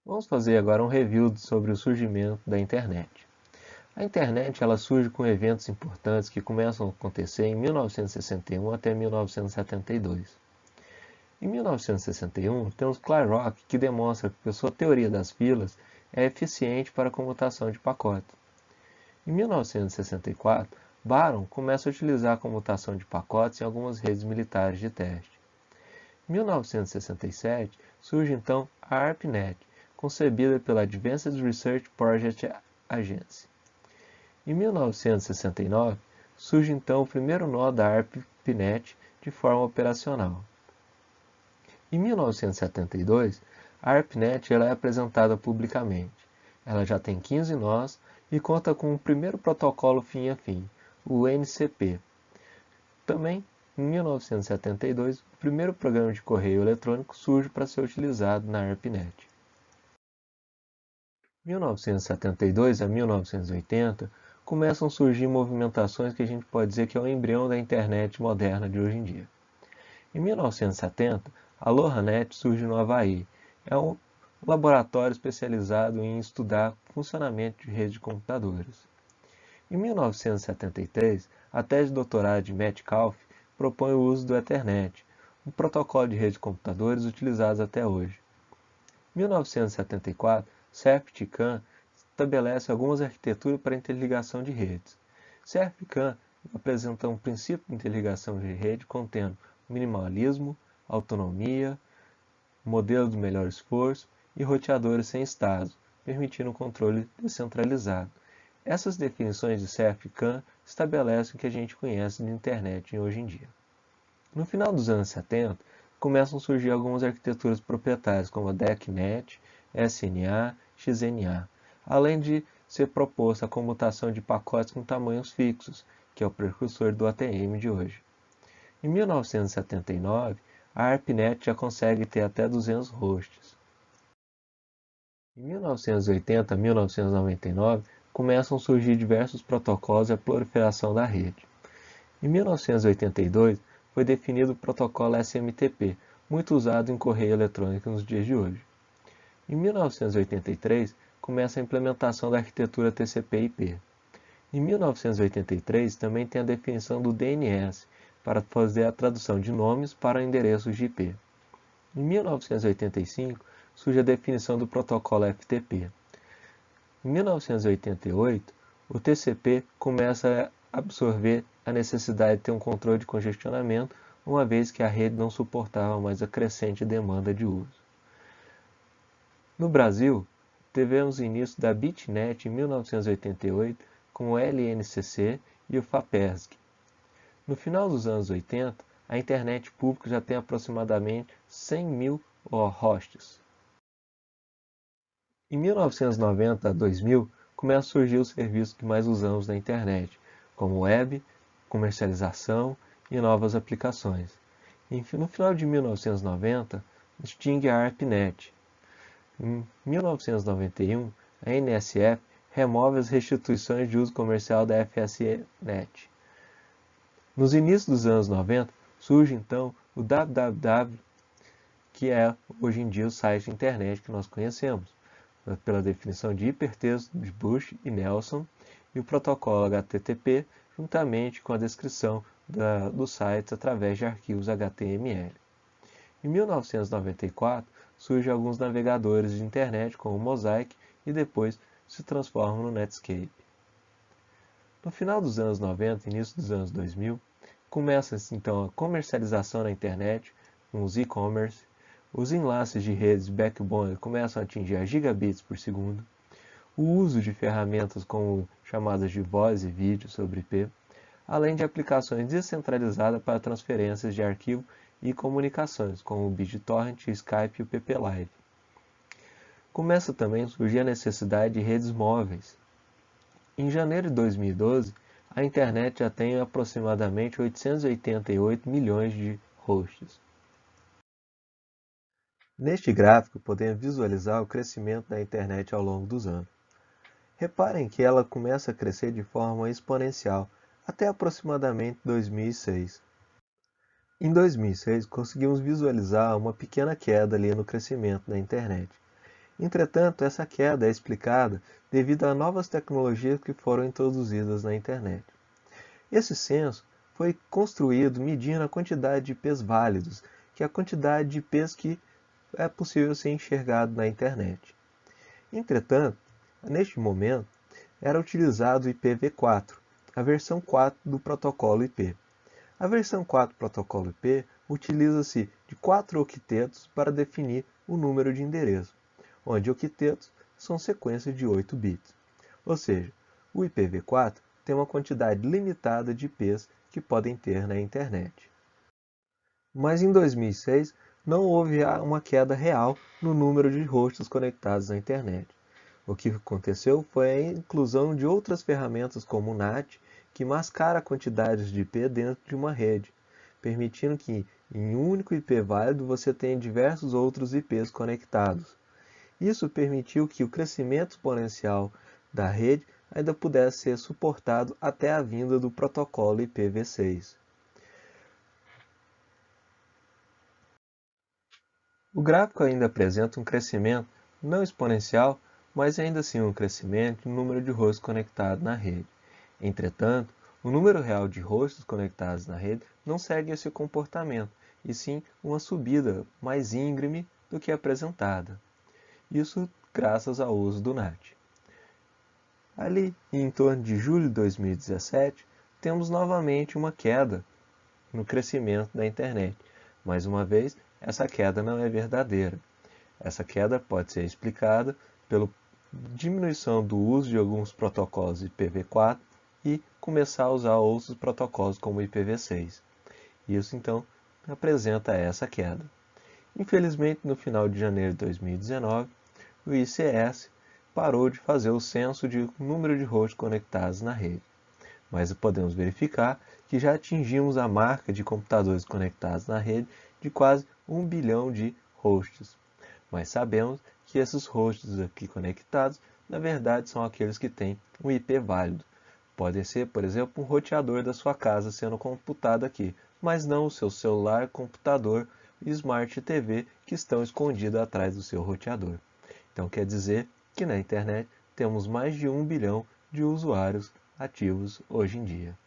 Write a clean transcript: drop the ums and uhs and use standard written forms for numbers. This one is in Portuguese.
Vamos fazer agora um review sobre o surgimento da internet. A internet ela surge com eventos importantes que começam a acontecer em 1961 até 1972. Em 1961, temos Clairaut que demonstra que a sua teoria das filas é eficiente para a comutação de pacotes. Em 1964, Baron começa a utilizar a comutação de pacotes em algumas redes militares de teste. Em 1967, surge então a ARPANET, concebida pela Advanced Research Projects Agency. Em 1969, surge então o primeiro nó da ARPANET de forma operacional. Em 1972, a ARPANET é apresentada publicamente. Ela já tem 15 nós e conta com o primeiro protocolo fim a fim, o NCP. Também, em 1972, o primeiro programa de correio eletrônico surge para ser utilizado na ARPANET. De 1972 a 1980, começam a surgir movimentações que a gente pode dizer que é o embrião da internet moderna de hoje em dia. Em 1970, a LoRaNet surge no Havaí. É um laboratório especializado em estudar o funcionamento de redes de computadores. Em 1973, a tese de doutorado de Metcalfe propõe o uso do Ethernet, um protocolo de rede de computadores utilizado até hoje. Em 1974, CERT-CAN estabelece algumas arquiteturas para interligação de redes. CERT-CAN apresenta um princípio de interligação de rede contendo minimalismo, autonomia, modelo do melhor esforço e roteadores sem estado, permitindo um controle descentralizado. Essas definições de CERT-CAN estabelecem o que a gente conhece de internet hoje em dia. No final dos anos 70, começam a surgir algumas arquiteturas proprietárias, como a DECnet, SNA, XNA, além de ser proposta a comutação de pacotes com tamanhos fixos, que é o precursor do ATM de hoje. Em 1979, a ARPANET já consegue ter até 200 hosts. Em 1980 a 1999, começam a surgir diversos protocolos e a proliferação da rede. Em 1982, foi definido o protocolo SMTP, muito usado em correio eletrônico nos dias de hoje. Em 1983, começa a implementação da arquitetura TCP/IP. Em 1983, também tem a definição do DNS, para fazer a tradução de nomes para endereços de IP. Em 1985, surge a definição do protocolo FTP. Em 1988, o TCP começa a absorver a necessidade de ter um controle de congestionamento, uma vez que a rede não suportava mais a crescente demanda de uso. No Brasil, tivemos o início da BitNet em 1988 com o LNCC e o FAPERSC. No final dos anos 80, a internet pública já tem aproximadamente 100 mil hosts. Em 1990 a 2000, começam a surgir os serviços que mais usamos na internet, como web, comercialização e novas aplicações. No final de 1990, extingue a ARPANET. Em 1991, a NSF remove as restrições de uso comercial da FSNet. Nos inícios dos anos 90, surge então o www, que é hoje em dia o site de internet que nós conhecemos, pela definição de hipertexto de Bush e Nelson, e o protocolo HTTP, juntamente com a descrição dos sites através de arquivos HTML. Em 1994, surgem alguns navegadores de internet, como o Mosaic, e depois se transformam no Netscape. No final dos anos 90 e início dos anos 2000, começa então a comercialização na internet, com os e-commerce, os enlaces de redes backbone começam a atingir a gigabits por segundo, o uso de ferramentas como chamadas de voz e vídeo sobre IP, além de aplicações descentralizadas para transferências de arquivo e comunicações, como o BitTorrent, o Skype e o PPLive. Começa também a surgir a necessidade de redes móveis. Em janeiro de 2012, a internet já tem aproximadamente 888 milhões de hosts. Neste gráfico, podemos visualizar o crescimento da internet ao longo dos anos. Reparem que ela começa a crescer de forma exponencial, até aproximadamente 2006. Em 2006, conseguimos visualizar uma pequena queda ali no crescimento da internet. Entretanto, essa queda é explicada devido a novas tecnologias que foram introduzidas na internet. Esse censo foi construído medindo a quantidade de IPs válidos, que é a quantidade de IPs que é possível ser enxergado na internet. Entretanto, neste momento, era utilizado o IPv4, a versão 4 do protocolo IP. A versão 4 do protocolo IP utiliza-se de 4 octetos para definir o número de endereço, onde octetos são sequências de 8 bits. Ou seja, o IPv4 tem uma quantidade limitada de IPs que podem ter na internet. Mas em 2006 não houve uma queda real no número de hosts conectados na internet. O que aconteceu foi a inclusão de outras ferramentas como o NAT, que mascara quantidades de IP dentro de uma rede, permitindo que em um único IP válido você tenha diversos outros IPs conectados. Isso permitiu que o crescimento exponencial da rede ainda pudesse ser suportado até a vinda do protocolo IPv6. O gráfico ainda apresenta um crescimento não exponencial, mas ainda assim um crescimento no número de hosts conectados na rede. Entretanto, o número real de hosts conectados na rede não segue esse comportamento, e sim uma subida mais íngreme do que apresentada. Isso graças ao uso do NAT. Ali, em torno de julho de 2017, temos novamente uma queda no crescimento da internet. Mais uma vez, essa queda não é verdadeira. Essa queda pode ser explicada pela diminuição do uso de alguns protocolos IPv4 e começar a usar outros protocolos como IPv6. Isso então apresenta essa queda. Infelizmente, no final de janeiro de 2019, o ICS parou de fazer o censo de número de hosts conectados na rede. Mas podemos verificar que já atingimos a marca de computadores conectados na rede de quase 1 bilhão de hosts. Mas sabemos que esses hosts aqui conectados, na verdade, são aqueles que têm um IP válido. Pode ser, por exemplo, um roteador da sua casa sendo computado aqui, mas não o seu celular, computador e Smart TV que estão escondidos atrás do seu roteador. Então quer dizer que na internet temos mais de 1 bilhão de usuários ativos hoje em dia.